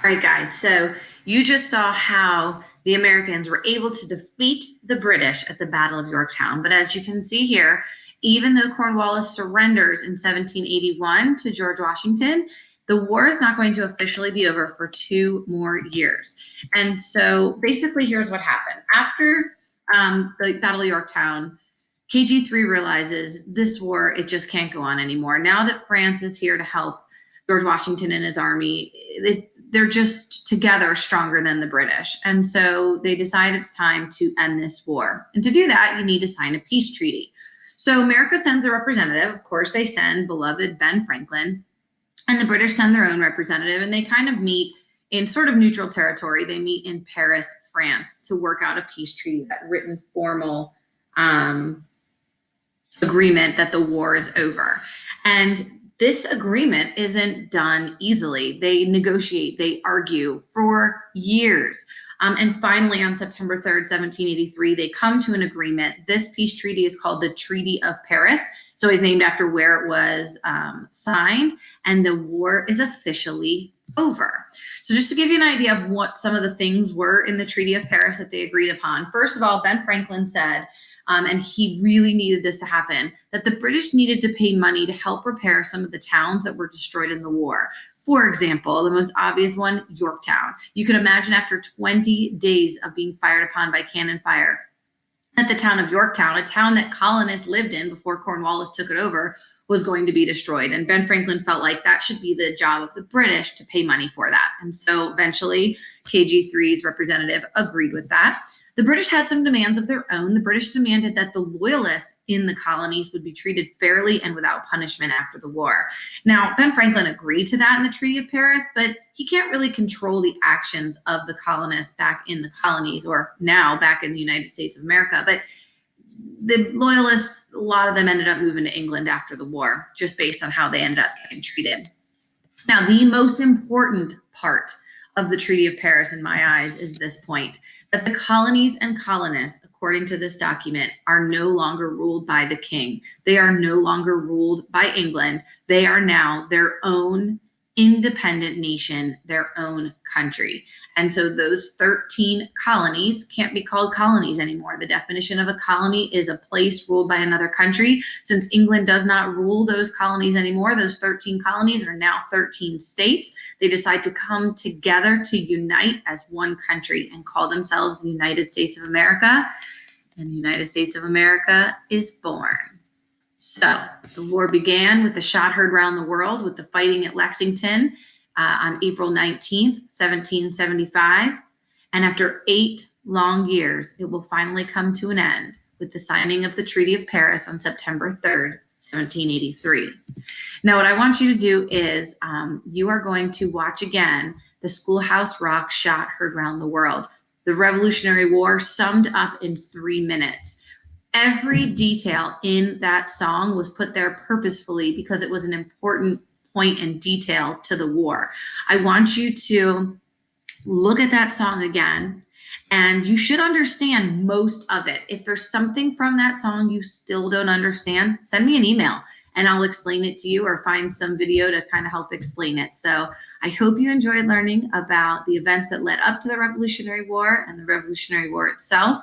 All right, guys, so you just saw how the Americans were able to defeat the British at the Battle of Yorktown. But as you can see here, even though Cornwallis surrenders in 1781 to George Washington, the war is not going to officially be over for 2 more years. And so basically, here's what happened. After the Battle of Yorktown, KG3 realizes this war, it just can't go on anymore. Now that France is here to help George Washington and his army, they're just together stronger than the British. And so they decide it's time to end this war. And to do that, you need to sign a peace treaty. So America sends a representative. Of course, they send beloved Ben Franklin, and the British send their own representative, and they kind of meet in sort of neutral territory. They meet in Paris, France, to work out a peace treaty, that written formal agreement that the war is over. And this agreement isn't done easily. They negotiate, they argue for years. And finally, on September 3rd, 1783, they come to an agreement. This peace treaty is called the Treaty of Paris. So it's named after where it was signed, and the war is officially over. So just to give you an idea of what some of the things were in the Treaty of Paris that they agreed upon, first of all, Ben Franklin said, and he really needed this to happen, that the British needed to pay money to help repair some of the towns that were destroyed in the war. For example, the most obvious one, Yorktown. You can imagine after 20 days of being fired upon by cannon fire, that the town of Yorktown, a town that colonists lived in before Cornwallis took it over, was going to be destroyed. And Ben Franklin felt like that should be the job of the British to pay money for that. And so eventually KG3's representative agreed with that. The British had some demands of their own. The British demanded that the loyalists in the colonies would be treated fairly and without punishment after the war. Now, Ben Franklin agreed to that in the Treaty of Paris, but he can't really control the actions of the colonists back in the colonies, or now back in the United States of America. But the loyalists, a lot of them ended up moving to England after the war, just based on how they ended up getting treated. Now, the most important part of the Treaty of Paris, in my eyes, is this point, that the colonies and colonists, according to this document, are no longer ruled by the king. They are no longer ruled by England. They are now their own independent nation, their own country. And so those 13 colonies can't be called colonies anymore. The definition of a colony is a place ruled by another country. Since England does not rule those colonies anymore, those 13 colonies are now 13 states. They decide to come together to unite as one country and call themselves the United States of America. And the United States of America is born. So the war began with the shot heard round the world, with the fighting at Lexington on April 19th, 1775. And after 8 long years, it will finally come to an end with the signing of the Treaty of Paris on September 3rd, 1783. Now, what I want you to do is you are going to watch again the Schoolhouse Rock shot heard round the world. The Revolutionary War summed up in 3 minutes. Every detail in that song was put there purposefully because it was an important point and detail to the war. I want you to look at that song again, and you should understand most of it. If there's something from that song you still don't understand, send me an email and I'll explain it to you, or find some video to kind of help explain it. So I hope you enjoyed learning about the events that led up to the Revolutionary War and the Revolutionary War itself.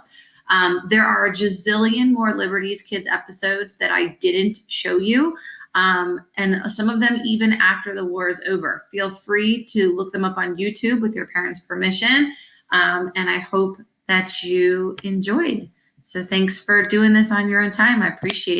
There are a gazillion more Liberties Kids episodes that I didn't show you, and some of them even after the war is over. Feel free to look them up on YouTube with your parents' permission, and I hope that you enjoyed. So thanks for doing this on your own time. I appreciate it.